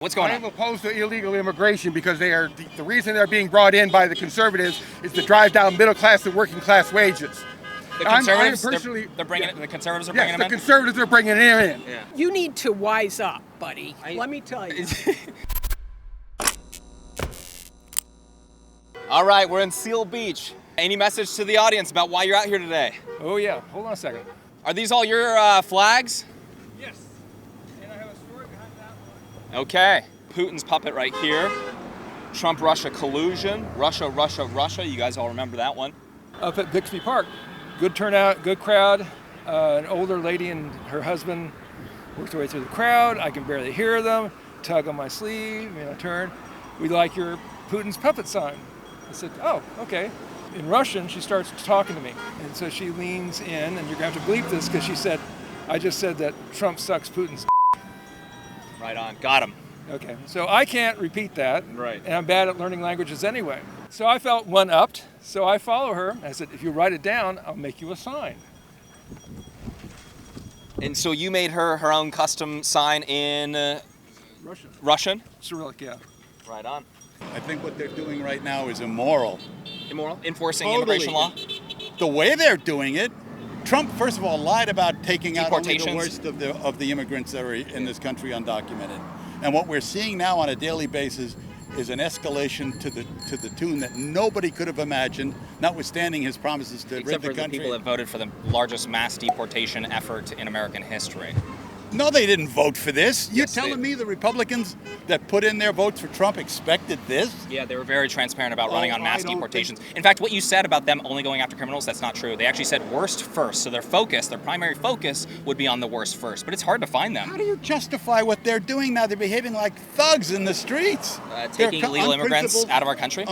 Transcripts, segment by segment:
What's going I on? am opposed to illegal immigration because the reason they're being brought in by the conservatives is to drive down middle class and working class wages. The conservatives, the the conservatives are bringing yes, them the in? conservatives are bringing it in. Yeah. You need to wise up, buddy. Let me tell you. All right, we're in Seal Beach. Any message to the audience about why you're out here today? Oh yeah, hold on a second. Are these all your flags? Yes, and I have a story behind that one. Okay. Putin's puppet right here. Trump-Russia collusion. Russia, Russia, Russia. You guys all remember that one? Up at Bixby Park. Good turnout, good crowd. An older lady and her husband worked their way through the crowd. I can barely hear them. Tug on my sleeve, turn. We like your Putin's puppet sign. I said, oh, okay. In Russian, she starts talking to me. And so she leans in, and you're going to have to bleep this because she said, I just said that Trump sucks Putin's. Right on. Got him. Okay, so I can't repeat that. Right. And I'm bad at learning languages anyway. So I felt one-upped, so I follow her. I said, if you write it down, I'll make you a sign. And so you made her own custom sign in Russian? Cyrillic, yeah. Right on. I think what they're doing right now is immoral. Immoral? Enforcing Totally. immigration law? The way they're doing it, Trump, first of all, lied about taking out only the Deportations. worst of the immigrants that are in this country undocumented. And what we're seeing now on a daily basis is an escalation to the tune that nobody could have imagined, notwithstanding his promises to Except rid the for the country. people that voted for the largest mass deportation effort in American history. No, they didn't vote for this. You're Yes, they- telling me the Republicans that put in their votes for Trump expected this? Yeah, they were very transparent about running on I mass don't deportations. In fact, what you said about them only going after criminals, that's not true. They actually said worst first. So their primary focus would be on the worst first. But it's hard to find How them. do you justify what they're doing now? They're behaving like thugs in the streets. Taking They're illegal immigrants unprincipled- out of our country?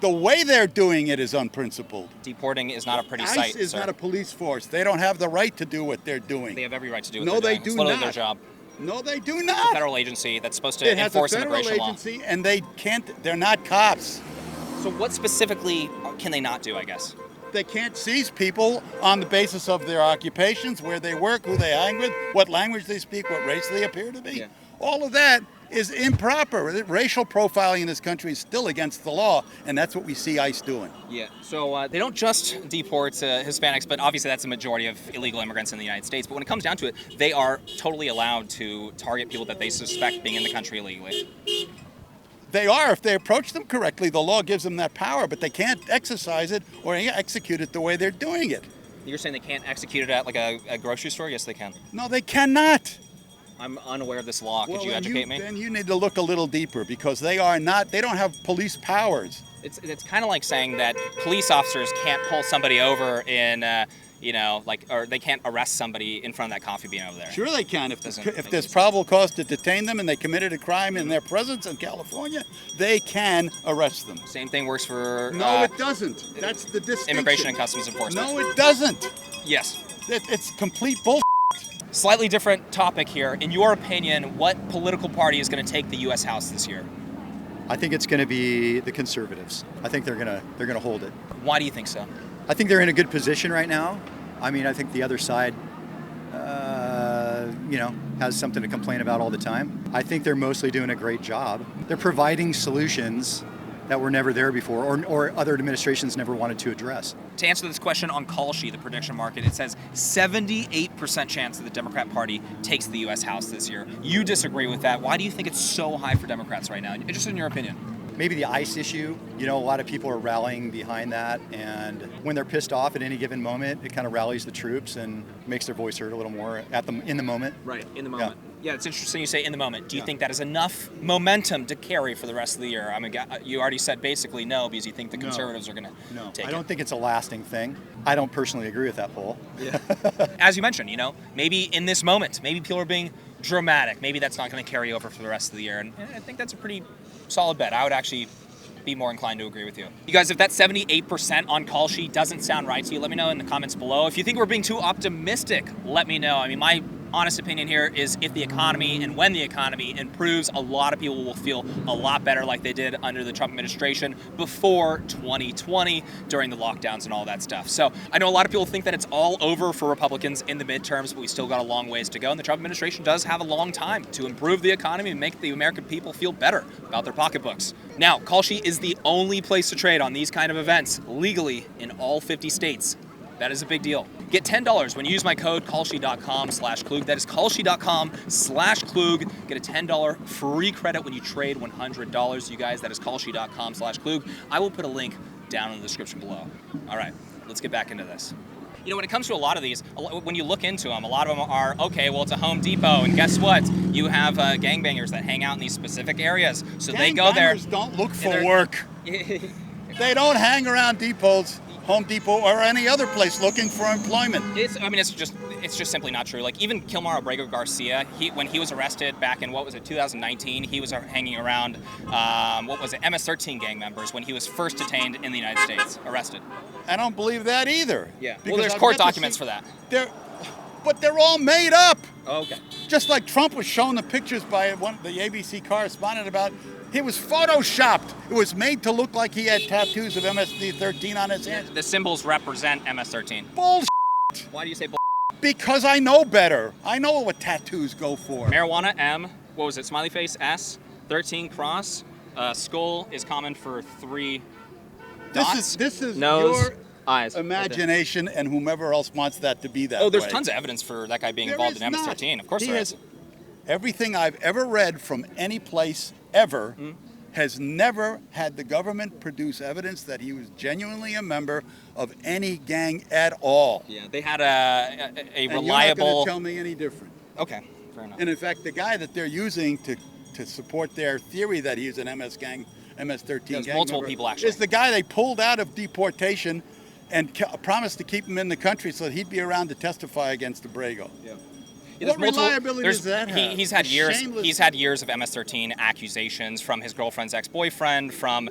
The way they're doing it is unprincipled. Deporting is not a pretty ICE sight, is sir. not a police force. They don't have the right to do what they're doing. They have every right to do what No, they're they doing. It's do literally not. their job. No, they do It's a not. federal agency that's supposed to It has a enforce federal immigration agency, and they can't. They're not cops. law. So what specifically can they not do, I guess? They can't seize people on the basis of their occupations, where they work, who they hang with, what language they speak, what race they appear to be. Yeah. All of that is improper. Racial profiling in this country is still against the law, and that's what we see ICE doing. Yeah, so they don't just deport Hispanics, but obviously that's the majority of illegal immigrants in the United States. But when it comes down to it, they are totally allowed to target people that they suspect being in the country illegally. They are, if they approach them correctly. The law gives them that power, but they can't exercise it or execute it the way they're doing it. You're saying they can't execute it at like a grocery store? Yes, they can. No, they cannot. I'm unaware of this law. Could you then educate me? Then you need to look a little deeper because they don't have police powers. It's kind of like saying that police officers can't pull somebody over in, or they can't arrest somebody in front of that coffee bean over there. Sure they can. If Doesn't make there's any sense. probable cause to detain them and they committed a crime in their presence in California, they can arrest them. Same thing works for No, it doesn't. That's the distinction. Immigration and Customs Enforcement. No, it doesn't. Yes. It's complete bullshit. Slightly different topic here. In your opinion, what political party is going to take the U.S. House this year? I think it's going to be the conservatives. I think they're going to hold it. Why do you think so? I think they're in a good position right now. I mean, I think the other side, has something to complain about all the time. I think they're mostly doing a great job. They're providing solutions that were never there before or other administrations never wanted to address. To answer this question on Kalshi, the prediction market, it says 78% chance that the Democrat Party takes the U.S. House this year. You disagree with that. Why do you think it's so high for Democrats right now? Just in your opinion. Maybe the ICE issue, a lot of people are rallying behind that, and when they're pissed off at any given moment, it kind of rallies the troops and makes their voice heard a little more in the moment. Right, in the moment. Yeah, it's interesting you say in the moment. Do you think that is enough momentum to carry for the rest of the year? I mean, you already said basically no because you think the conservatives are going to take it. I don't think it's a lasting thing. I don't personally agree with that poll. Yeah. As you mentioned, maybe in this moment, maybe people are being dramatic. Maybe that's not going to carry over for the rest of the year. And I think that's a pretty solid bet. I would actually be more inclined to agree with you. You guys, if that 78% on call sheet doesn't sound right to you, let me know in the comments below. If you think we're being too optimistic, let me know. I mean, my honest opinion here is if the economy and when the economy improves, a lot of people will feel a lot better like they did under the Trump administration before 2020 during the lockdowns and all that stuff. So I know a lot of people think that it's all over for Republicans in the midterms, but we still got a long ways to go. And the Trump administration does have a long time to improve the economy and make the American people feel better about their pocketbooks. Now, Kalshi is the only place to trade on these kind of events legally in all 50 states. That is a big deal. Get $10 when you use my code Kalshi.com/Klug. That is Kalshi.com/Klug. Get a $10 free credit when you trade $100. You guys, that is Kalshi.com/Klug. I will put a link down in the description below. All right, let's get back into this. You know, when it comes to a lot of these, when you look into them, a lot of them are, okay, well, it's a Home Depot, and guess what? You have gangbangers that hang out in these specific areas. So they go there. Gangbangers don't look for work. They don't hang around depots, Home Depot, or any other place looking for employment. It's just simply not true. Like even Kilmar Abrego Garcia, when he was arrested back in 2019, he was hanging around MS-13 gang members when he was first detained in the United States, arrested. I don't believe that either. Yeah. Well, there's court documents for that. But they're all made up. Oh, okay. Just like Trump was shown the pictures by the ABC correspondent about, it was photoshopped. It was made to look like he had tattoos of MS-13 on his hands. The symbols represent MS-13. Bullshit. Why do you say bull? Because I know better. I know what tattoos go for. Marijuana, M. What was it? Smiley face, S. 13, cross. Skull is common for 3 dots. This is nose, your eyes. imagination, and whomever else wants that to be that way. Oh, there's tons of evidence for that guy being involved in MS-13. Of course there is. Everything I've ever read from any place ever has never had the government produce evidence that he was genuinely a member of any gang at all. Yeah, they had a And reliable. you're not going to tell me any different. Okay, fair enough. And in fact, the guy that they're using to support their theory that he's an MS-13 There's gang multiple member people, actually. is the guy they pulled out of deportation and promised to keep him in the country so that he'd be around to testify against Abrego. Yeah. What reliability does that have? He's had years. Shameless. He's had years of MS-13 accusations from his girlfriend's ex-boyfriend. From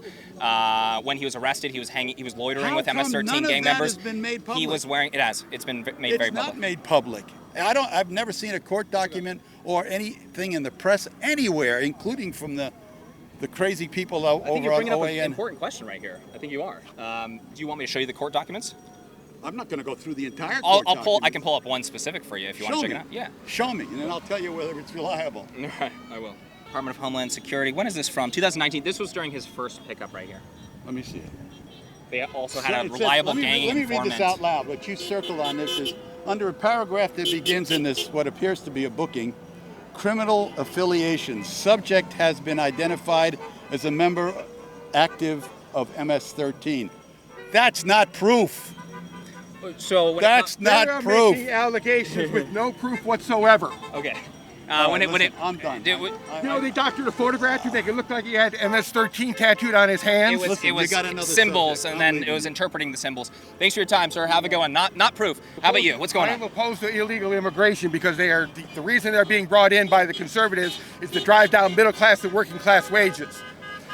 when he was arrested, he was loitering How with come MS-13 none of gang that members. has been made public? He was wearing. It has. It's been made very It's not public. made public. I've never seen a court document or anything in the press anywhere, including from the crazy people I think over you're on bringing up an OAN. important question right here. I think you are. Do you want me to show you the court documents? I'm not going to go through the entire I'll court pull. I document. can pull up one specific for you if you want to check it out. Yeah. Show me, and then I'll tell you whether it's reliable. All right, I will. Department of Homeland Security. When is this from? 2019. This was during his first pickup right here. Let me see it. They also So had it a says- reliable let gang me read informant. this out loud. What you circled on this is under a paragraph that begins in this, what appears to be a booking, criminal affiliations. Subject has been identified as a member active of MS-13. That's not proof. So when That's not They're proof. making allegations with no proof whatsoever. okay. Listen, I'm done. You know, they doctored a photograph to make it look like he had MS-13 tattooed on his hands. It you was got another symbols, subject. and then it was interpreting the symbols. Thanks for your time, sir. Have a good one. Not proof. How about you? What's going I am on? opposed to illegal immigration because they are the reason they're being brought in by the conservatives is to drive down middle class and working class wages.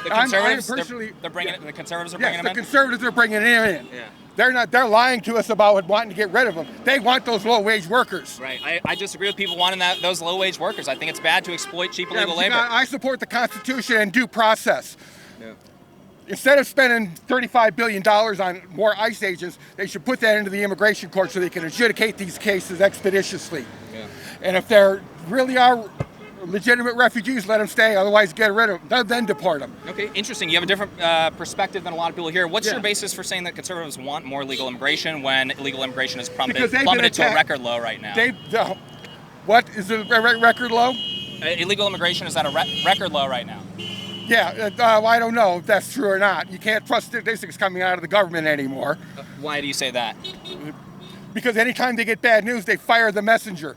The I'm conservatives, personally, they're bringing it. The conservatives are yes, bringing the them in. conservatives are bringing him in. Yeah. They're not. They're lying to us about wanting to get rid of them. They want those low-wage workers. Right. I disagree with people wanting those low-wage workers. I think it's bad to exploit cheap illegal but you labor. know, I support the Constitution and due process. Yeah. Instead of spending $35 billion on more ICE agents, they should put that into the immigration court so they can adjudicate these cases expeditiously. Yeah. And if there really are legitimate refugees, let them stay. Otherwise, get rid of them. Then deport them. Okay, interesting. You have a different perspective than a lot of people here. What's Yeah. your basis for saying that conservatives want more legal immigration when illegal immigration has Because they've been plummeted to a attacked. record low right now? What is the record low? Illegal immigration is at a record low right now. Yeah, I don't know if that's true or not. You can't trust statistics coming out of the government anymore Why do you say that? because anytime they get bad news, they fire the messenger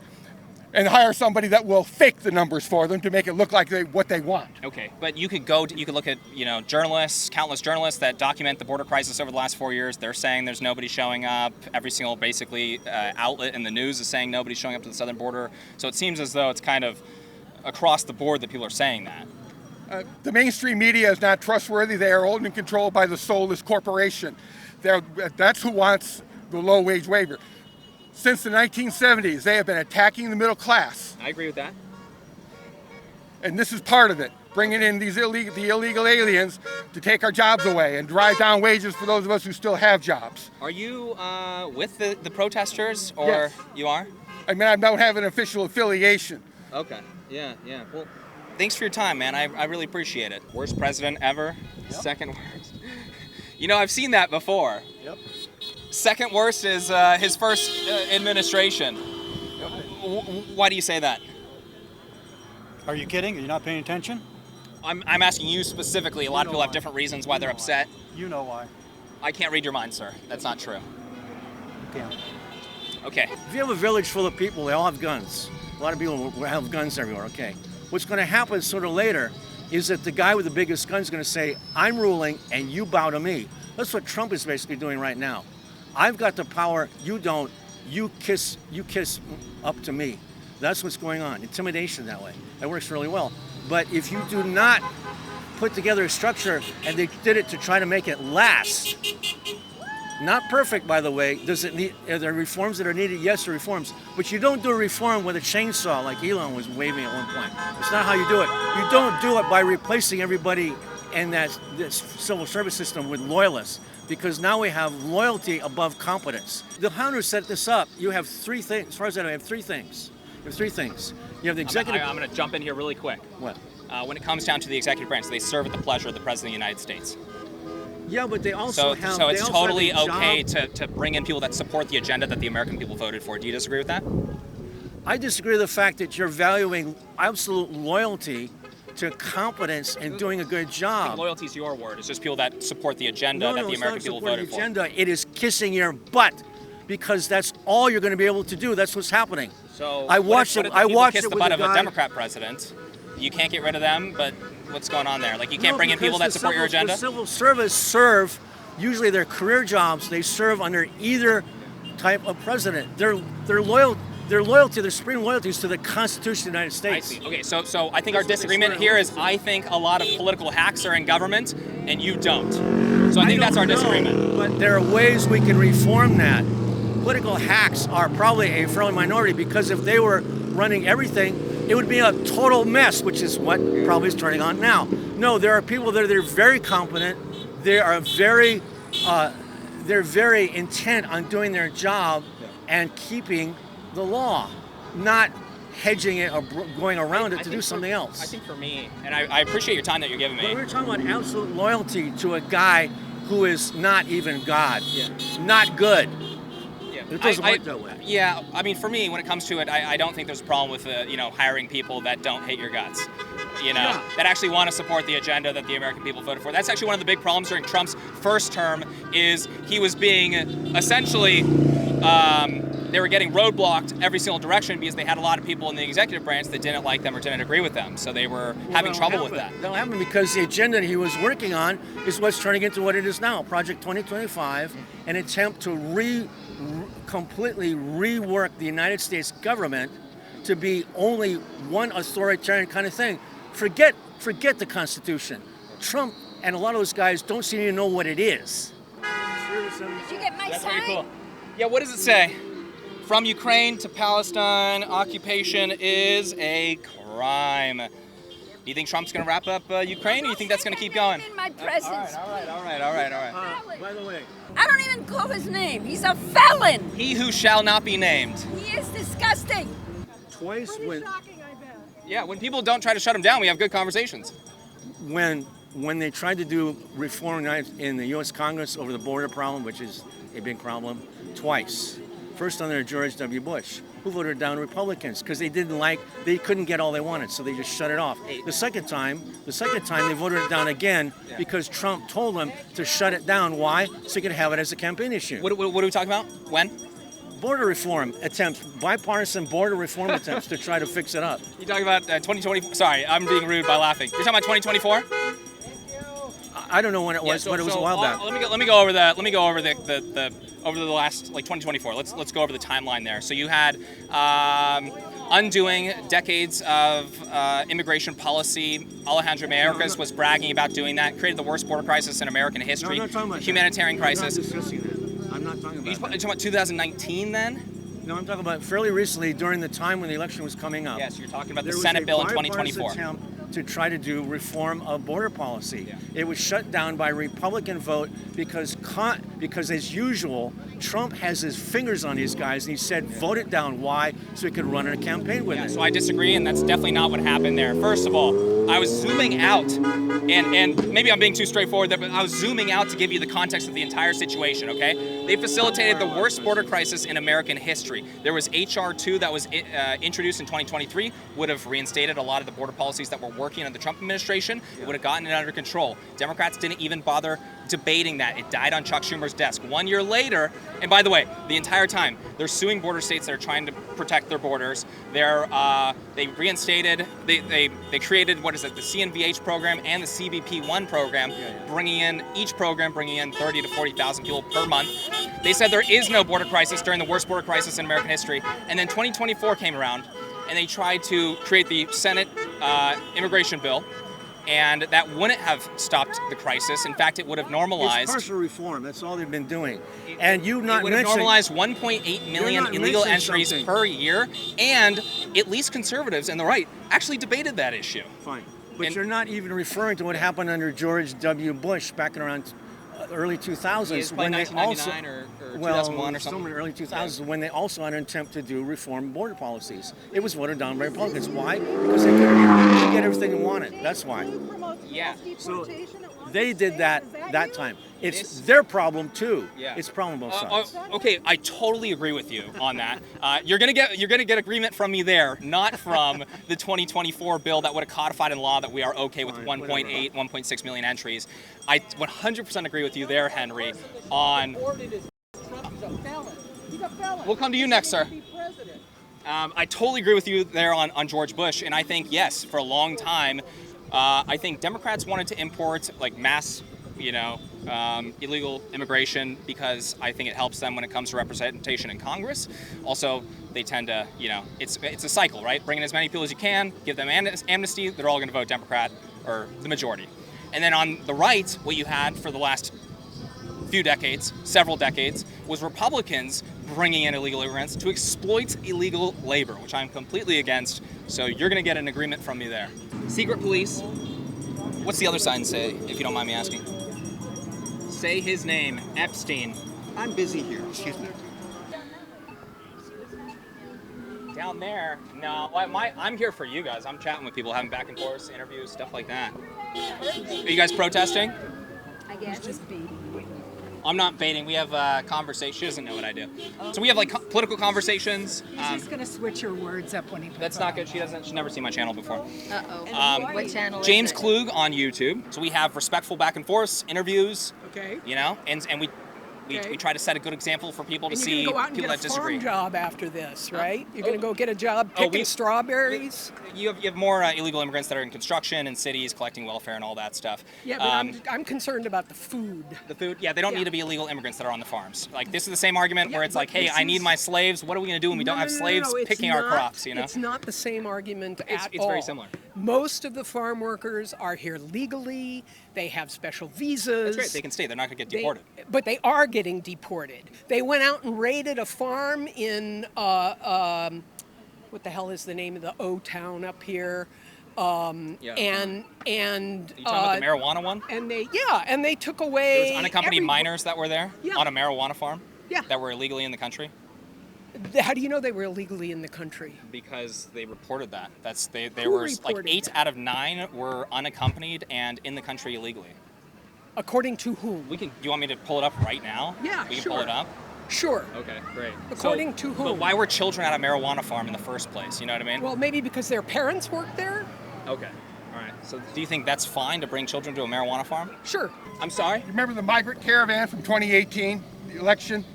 and hire somebody that will fake the numbers for them to make it look like what they want. Okay, but you could look at journalists, countless journalists that document the border crisis over the last 4 years. They're saying there's nobody showing up. Every single basically outlet in the news is saying nobody's showing up to the southern border. So it seems as though it's kind of across the board that people are saying that. The mainstream media is not trustworthy. They are owned and controlled by the soulless corporation. That's who wants the low-wage waiver. Since the 1970s, they have been attacking the middle class. I agree with that. And this is part of it, bringing in these illegal aliens to take our jobs away and drive down wages for those of us who still have jobs. Are you with the protesters, or Yes. you are? I mean, I don't have an official affiliation. Okay. Yeah. Well, thanks for your time, man. I really appreciate it. Worst president ever. Yep. Second worst. You know, I've seen that before. Yep. Second worst is his first administration. Why do you say that? Are you kidding? Are you not paying attention? I'm asking you specifically. A lot of people have different reasons why they're upset. You know why. I can't read your mind, sir. That's not true. Okay. Okay. If you have a village full of people, they all have guns. A lot of people will have guns everywhere, okay. What's going to happen sort of later is that the guy with the biggest gun is going to say, I'm ruling and you bow to me. That's what Trump is basically doing right now. I've got the power, you don't. You kiss up to me. That's what's going on. Intimidation that way. That works really well. But if you do not put together a structure, and they did it to try to make it last, not perfect, by the way. Does it need? Are there reforms that are needed? Yes, there are reforms. But you don't do a reform with a chainsaw like Elon was waving at one point. It's not how you do it. You don't do it by replacing everybody in this civil service system with loyalists, because now we have loyalty above competence. The who set this up, you have three things. As far as I know, you have three things. You have three things. You have the executive. I'm going to jump in here really quick. What? When it comes down to the executive branch, they serve at the pleasure of the President of the United States. Yeah, but they also have. So it's totally okay job. to bring in people that support the agenda that the American people voted for. Do you disagree with that? I disagree with the fact that you're valuing absolute loyalty to competence and doing a good job. Loyalty is your word. It's just people that support the agenda that the American people voted for. Agenda. It is kissing your butt, because that's all you're going to be able to do. That's what's happening. So I watched what it. if I people watched kiss it the with butt a of a guy. Democrat president. You can't get rid of them, but what's going on there? Like, you can't bring in people that support your agenda? The civil service serve, usually their career jobs, they serve under either type of president. Their loyalty, their supreme loyalty is to the Constitution of the United States. I see. Okay, so I think our disagreement here is I think a lot of political hacks are in government, and you don't. So I think that's our disagreement. But there are ways we can reform that. Political hacks are probably a fairly minority, because if they were running everything, it would be a total mess, which is what probably is turning on now. No, there are people that are very competent. They are they're very intent on doing their job and keeping the law, not hedging it or going around it to do something else. I think for me, and I appreciate your time that you're giving me. But we're talking about absolute loyalty to a guy who is not even God, not good. It doesn't work that way. Yeah, I mean, for me, when it comes to it, I don't think there's a problem with hiring people that don't hate your guts. That actually want to support the agenda that the American people voted for. That's actually one of the big problems during Trump's first term, is he was being essentially, they were getting roadblocked every single direction because they had a lot of people in the executive branch that didn't like them or didn't agree with them. So they were having trouble with that. That'll happen because the agenda that he was working on is what's turning into what it is now, Project 2025, an attempt to completely rework the United States government to be only one authoritarian kind of thing. Forget the Constitution. Trump and a lot of those guys don't seem to know what it is. Did you get my That's sign? very cool. Yeah, what does it say? From Ukraine to Palestine, occupation is a crime. Do you think Trump's going to wrap up Ukraine, or do you think that's going to keep going? In my presence. All right. By the way, I don't even call his name. He's a felon. He who shall not be named. He is disgusting. twice When people don't try to shut him down, we have good conversations. when they tried to do reform in the U.S. Congress over the border problem, which is a big problem, twice. First under George W. Bush, who voted down Republicans because they couldn't get all they wanted, so they just shut it off. The second time they voted it down again because Trump told them to shut it down. Why? So he could have it as a campaign issue. What are we talking about? When? Border reform attempts, bipartisan border reform attempts to try to fix it up. You talking about 2020? Sorry, I'm being rude by laughing. You're talking about 2024? I don't know when it was, but it was a while back. Let me go over that. Let me go over the over the last 2024. Let's go over the timeline there. So you had undoing decades of immigration policy. Alejandro Mayorkas was bragging about doing that. Created the worst border crisis in American history. No, I'm not talking about humanitarian that. crisis. I'm not discussing that. I'm not talking about You're that. talking about 2019 then? No, I'm talking about fairly recently during the time when the election was coming up. Yes, you're talking about the There was Senate a bill in bipartisan 2024. attempt to try to do reform of border policy. Yeah. It was shut down by Republican vote because as usual, Trump has his fingers on these guys, and he said, vote it down. Why? So he could run in a campaign with Yeah, it. so I disagree, and that's definitely not what happened there. First of all, I was zooming out, and maybe I'm being too straightforward there, but I was zooming out to give you the context of the entire situation, okay? They facilitated the worst border crisis in American history. There was H.R. 2 that was introduced in 2023, would have reinstated a lot of the border policies that were working in the Trump administration. It would have gotten it under control. Democrats didn't even bother debating that. It died on Chuck Schumer's desk. 1 year later, and by the way, the entire time, they're suing border states that are trying to protect their borders. They reinstated, they created, what is it, the CNVH program and the CBP1 program, bringing in 30 to 40,000 people per month. They said there is no border crisis during the worst border crisis in American history. And then 2024 came around, and they tried to create the Senate immigration bill, and that wouldn't have stopped the crisis. In fact, it would have normalized. It's partial reform. That's all they've been doing. And you not It would have mentioning normalized 1.8 million not illegal mentioning entries something. per year, and at least conservatives and the right actually debated that issue. Fine. But And- you're not even referring to what happened under George W. Bush back in around early 2000s By when they also 1999 or 2001 or something. somewhere in early 2000s when they also had an attempt to do reform border policies. It was voted down by Republicans. Why? Because they couldn't get everything they wanted. That's why. Yeah. So they did that time. It's their problem too. Yeah. It's a problem on both sides. Okay, I totally agree with you on that. You're gonna get agreement from me there, not from the 2024 bill that would have codified in law that we are okay with Fine, 1.8, 1.6 million entries. I 100% agree with you there, Henry. On we'll come to you next, sir. I totally agree with you there on George Bush, and I think yes, for a long time, I think Democrats wanted to import like mass, illegal immigration because I think it helps them when it comes to representation in Congress. Also, they tend to, it's a cycle, right? Bring in as many people as you can, give them amnesty, they're all going to vote Democrat, or the majority. And then on the right, what you had for the last few decades, several decades, was Republicans bringing in illegal immigrants to exploit illegal labor, which I'm completely against. So you're going to get an agreement from me there. Secret police. What's the other sign say, if you don't mind me asking? Say his name, Epstein. I'm busy here. Excuse me. Down there? No, I'm here for you guys. I'm chatting with people, having back and forth, interviews, stuff like that. Are you guys protesting? I guess. Just baiting. I'm not baiting. We have conversation. She doesn't know what I do. So we have like political conversations. He's just going to switch your words up when he puts That's not good. She's never seen my channel before. Uh-oh. What channel James is it? Klug on YouTube. So we have respectful back and forths, interviews, Okay. and we Okay. try to set a good example for people to And see you're going to go out and people get that a disagree. farm job after this, right? You're going to go get a job Oh, picking strawberries? You have more illegal immigrants that are in construction and cities collecting welfare and all that stuff. Yeah, but I'm concerned about the food. The food, yeah, they don't Yeah. need to be illegal immigrants that are on the farms. Like, this is the same argument where it's but like, hey, this I need is- my slaves. What are we going to do when we don't have slaves it's picking our not- crops, It's not the same argument It's- at it's all. very similar. Most of the farm workers are here legally. They have special visas. That's great. They can stay. They're not going to get deported. But they are getting deported. They went out and raided a farm in, what the hell is the name of the O town up here? Yeah. And Are you talking about the marijuana one? and they took There away was unaccompanied every- minors that were there Yeah. on a marijuana farm Yeah. that were illegally in the country How do you know they were illegally in the country? because they reported that. They Who were like reported 8 that? out of 9 were unaccompanied and in the country illegally. According to whom? Do you want me to pull it up right now? Yeah, we can sure. pull it up. Sure. Okay, great. According to whom? But why were children at a marijuana farm in the first place? You know what I mean? Well, maybe because their parents worked there? Okay. All right. So do you think that's fine to bring children to a marijuana farm? Sure. I'm sorry? You remember the migrant caravan from 2018, the election?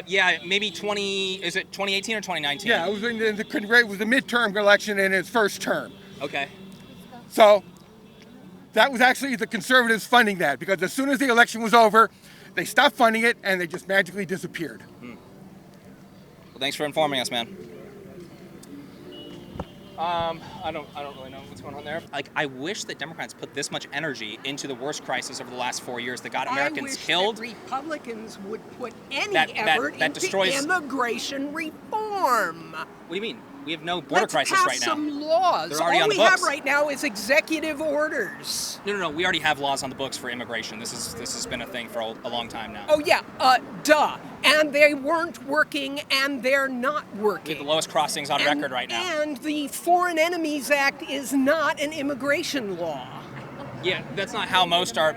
Yeah, maybe 2018 or 2019? Yeah, it was it was the midterm election in its first term. Okay. So that was actually the conservatives funding that, because as soon as the election was over, they stopped funding it and they just magically disappeared. Well, thanks for informing us, man. I don't really know what's going on there. Like, I wish that Democrats put this much energy into the worst crisis over the last 4 years that got Americans killed. That Republicans would put any That effort into destroys immigration reform. What do you mean? We have no border crisis right now. Let's pass some laws. They're already All on the we have books. right now is executive orders. No. We already have laws on the books for immigration. This has been a thing for a long time now. Oh yeah, duh. And they weren't working, and they're not working. We have the lowest crossings on record right now. And the Foreign Enemies Act is not an immigration law. Yeah, that's not how most are.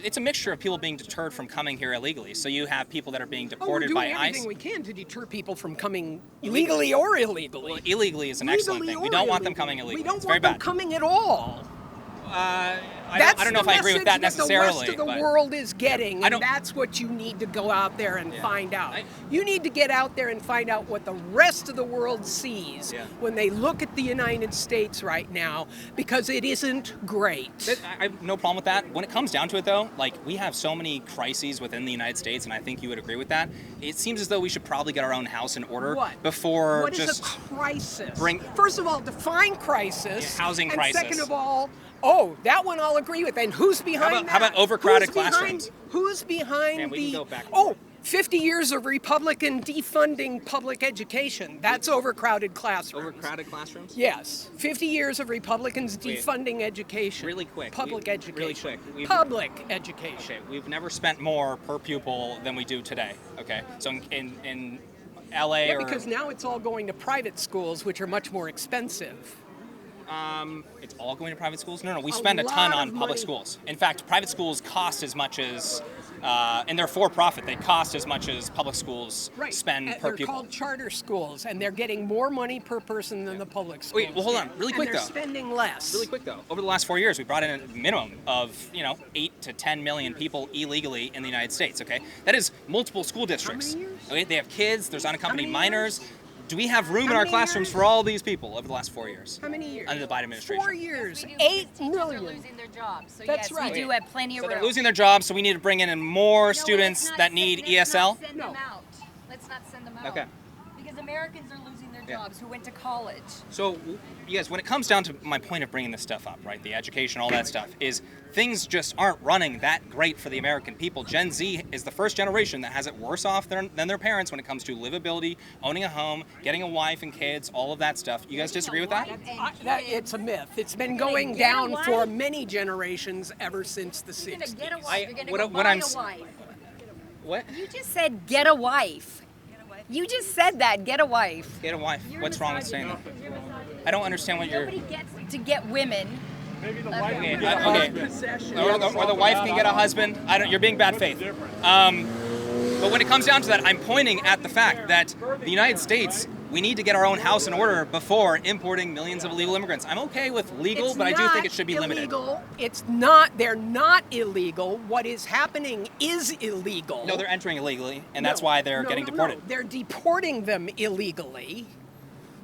It's a mixture of people being deterred from coming here illegally. So you have people that are being deported by We're doing ICE. everything we can to deter people from coming legally or illegally. Well, illegally is an excellent thing. We don't want them coming illegally. We don't It's very want them bad. coming at all. I don't know if I agree with that necessarily. The rest of the but world is getting, I and don't- that's what you need to go out there and find out. You need to get out there and find out what the rest of the world sees when they look at the United States right now, because it isn't great. I have no problem with that. When it comes down to it, though, like, we have so many crises within the United States, and I think you would agree with that. It seems as though we should probably get our own house in order before What just is a crisis? bring. First of all, define crisis. Housing and crisis. Second of all, that one I'll agree with. And who's behind How about overcrowded classrooms? Who's behind Man, we can go back. 50 years of Republican defunding public education. That's overcrowded classrooms. Overcrowded classrooms? Yes. 50 years of Republicans Wait. defunding education. Really quick. Public education. Really quick. Public education. Okay, we've never spent more per pupil than we do today. Okay, so in LA Yeah, or because now it's all going to private schools, which are much more expensive. it's all going to private schools? No, we spend a ton lot on of public money. schools. In fact, private schools cost as much as, and they're for profit, they cost as much as public schools spend per They're pupil. called charter schools, and they're getting more money per person than the public schools. Wait, well, hold on, really quick and they're though. spending less. Really quick though, over the last 4 years, we brought in a minimum of 8 to 10 million people illegally in the United States. Okay, that is multiple school districts. many years? Okay, they have kids. There's unaccompanied many minors. Do we have room in our many classrooms years? for all these people over the last 4 years? How many years? Under the Biden administration. 4 years. We do, 8 because teachers million. are losing their jobs. So That's yes, right. we do have plenty of So room. they're losing their jobs, so we need to bring in more No, students let's not that need send- let's not ESL. send them out. Let's not send them out. Okay. Because Americans are losing their jobs who went to college. So, you guys, when it comes down to my point of bringing this stuff up, right, the education, all that stuff, is things just aren't running that great for the American people. Gen Z is the first generation that has it worse off than their parents when it comes to livability, owning a home, getting a wife and kids, all of that stuff. You guys disagree with that? It's a myth. It's been You're gonna going get a down wife? for many generations ever since the You're gonna 60s. get a wife. You're gonna what- go what buy I'm a s- wife. What? You just said get a wife. You just said that. Get a wife. Get a wife. You're What's wrong with saying that? misogynist. I don't understand what you're... Nobody gets to get women. Okay, or the wife can get a husband. You're being bad faith. But when it comes down to that, I'm pointing at the fact that the United States, we need to get our own house in order before importing millions of illegal immigrants. I'm okay with legal, It's but I do think not it should be limited. illegal. It's not. They're not illegal. What is happening is illegal. No, they're entering illegally, and that's why they're getting deported. No. They're deporting them illegally.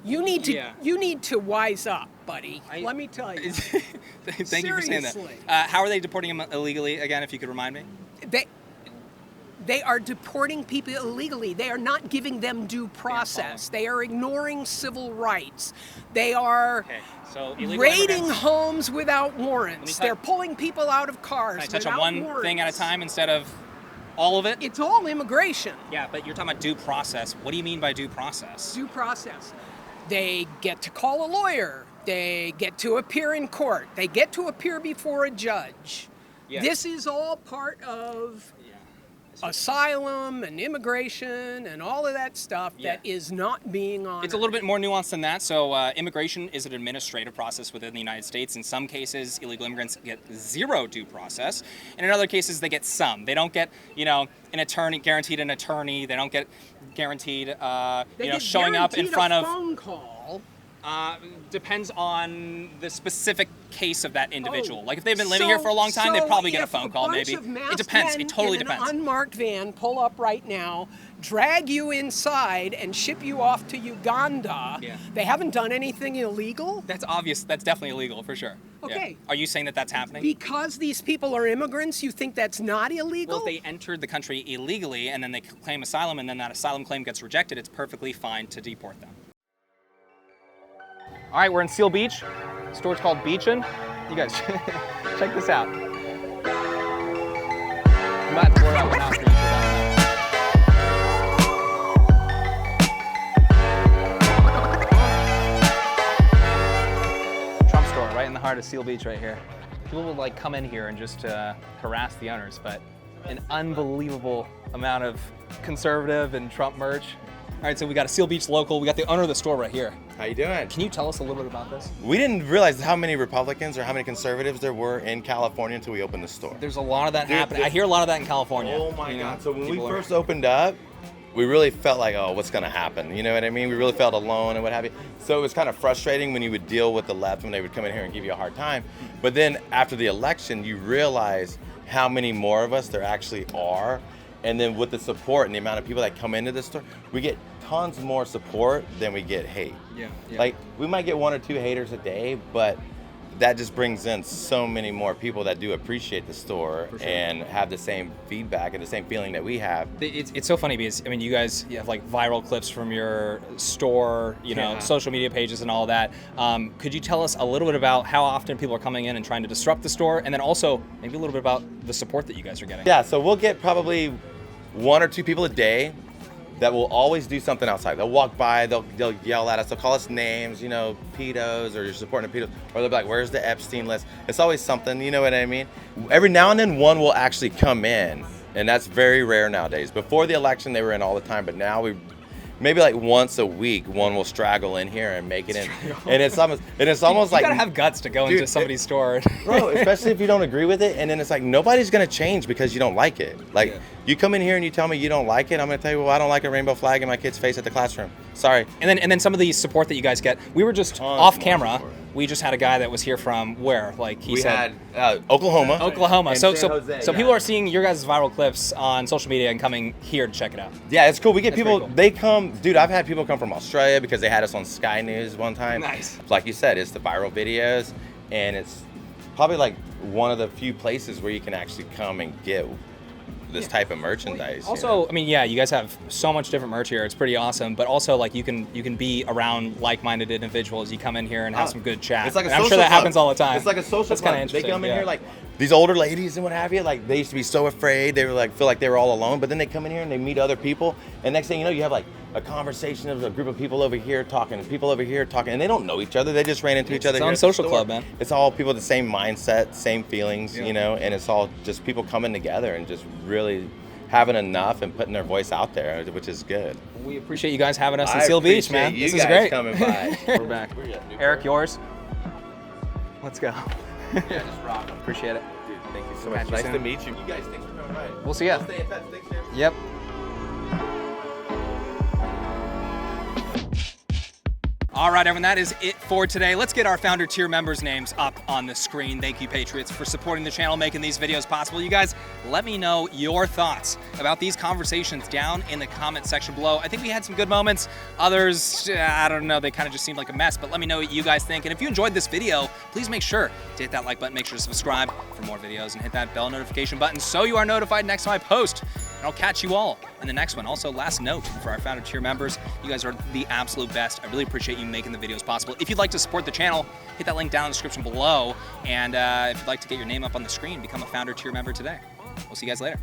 You need to. Yeah. You need to wise up, buddy. Let me tell you. Thank you for saying that. Seriously. How are they deporting them illegally again? If you could remind me. They are deporting people illegally. They are not giving them due process. They are ignoring civil rights. They are So illegal raiding immigrants- homes without warrants. touch- They're pulling people out of cars. Can I touch on without one warrants. thing at a time instead of all of it? It's all immigration. Yeah, but you're talking about due process. What do you mean by due process? Due process. They get to call a lawyer. They get to appear in court. They get to appear before a judge. Yeah. This is all part of asylum and immigration and all of that stuff that is not being honored. It's a little bit more nuanced than that. So immigration is an administrative process within the United States. In some cases, illegal immigrants get zero due process. And in other cases, they get some. They don't get, an attorney, guaranteed an attorney. They don't get guaranteed, They get showing up in guaranteed front a of... phone call. Depends on the specific case of that individual. Like if they've been living here for a long time, they probably get a phone call maybe. It depends. It totally in depends. An unmarked van pull up right now, drag you inside, and ship you off to Uganda. Yeah. They haven't done anything illegal. That's obvious. That's definitely illegal for sure. Okay. Yeah. Are you saying that that's happening? Because these people are immigrants, you think that's not illegal? Well, if they entered the country illegally and then they claim asylum and then that asylum claim gets rejected, it's perfectly fine to deport them. All right, we're in Seal Beach. The store's called Beachin'. You guys, check this out. I'm about to pour that one out for you. Trump store, right in the heart of Seal Beach, right here. People will like come in here and just harass the owners, but an unbelievable amount of conservative and Trump merch. All right, so we got a Seal Beach local. We got the owner of the store right here. How you doing? Can you tell us a little bit about this? We didn't realize how many Republicans or how many conservatives there were in California until we opened the store. There's a lot of that happening. I hear a lot of that in California. Oh my God. So when we People first opened up, we really felt like, oh, what's gonna happen? You know what I mean? We really felt alone and what have you. So it was kind of frustrating when you would deal with the left when they would come in here and give you a hard time. But then after the election, you realize how many more of us there actually are. And then with the support and the amount of people that come into the store, we get tons more support than we get hate. Yeah. Like we might get 1 or 2 haters a day, but that just brings in so many more people that do appreciate the store and have the same feedback and the same feeling that we have. It's so funny because, I mean, you guys have like viral clips from your store, you know, social media pages and all that. Could you tell us a little bit about how often people are coming in and trying to disrupt the store? And then also maybe a little bit about the support that you guys are getting. Yeah, so we'll get probably 1 or 2 people a day that will always do something outside. They'll walk by, they'll yell at us, they'll call us names, you know, pedos, or you're supporting the pedos, or they'll be like, where's the Epstein list? It's always something, you know what I mean? Every now and then one will actually come in, and that's very rare nowadays. Before the election, they were in all the time, but now maybe like once a week, one will straggle in here and make it in. And it's almost like, you gotta have guts to go into somebody's store. Bro, especially if you don't agree with it, and then it's like, nobody's gonna change because you don't like it. Like, you come in here and you tell me you don't like it, I'm gonna tell you, well, I don't like a rainbow flag in my kid's face at the classroom. Sorry. And then some of the support that you guys get. We were just off camera. We just had a guy that was here from where? Like he said, Oklahoma. Oklahoma. And So San Jose, so people are seeing your guys' viral clips on social media and coming here to check it out. Yeah, it's cool. We get people, pretty cool. they come, dude, I've had people come from Australia because they had us on Sky News one time. Nice. Like you said, it's the viral videos, and it's probably like one of the few places where you can actually come and get this type of merchandise. Also, I mean, yeah, you guys have so much different merch here. It's pretty awesome. But also, like, you can be around like-minded individuals. You come in here and have some good chat. It's like a And I'm social sure that club. happens all the time. It's like a social That's club. kind of They interesting. come in here like these older ladies and what have you. Like they used to be so afraid. They were like feel like they were all alone. But then they come in here and they meet other people. And next thing you know, you have like a conversation of a group of people over here talking, and people over here talking, and they don't know each other. They just ran into each other. It's here on at the social store. club, man. It's all people with the same mindset, same feelings, you know, and it's all just people coming together and just really having enough and putting their voice out there, which is good. We appreciate you guys having us in I Seal Beach, man. appreciate you This is guys great. coming by. We're back. Eric, yours? Let's go. Yeah, just rock 'em. Appreciate it. Dude, thank you so Catch much. you Nice soon. to meet you. You guys, thanks for coming by. We'll see ya. I'll stay in touch. Thanks, Jim. Yep. All right, everyone, that is it for today. Let's get our founder tier members' names up on the screen. Thank you, Patriots, for supporting the channel, making these videos possible. You guys, let me know your thoughts about these conversations down in the comment section below. I think we had some good moments. Others, I don't know, they kind of just seemed like a mess, but let me know what you guys think. And if you enjoyed this video, please make sure to hit that like button, make sure to subscribe for more videos, and hit that bell notification button so you are notified next time I post. And I'll catch you all in the next one. Also, last note for our founder tier members, you guys are the absolute best. I really appreciate you making the videos possible. If you'd like to support the channel, hit that link down in the description below. And if you'd like to get your name up on the screen, become a founder tier member today. We'll see you guys later.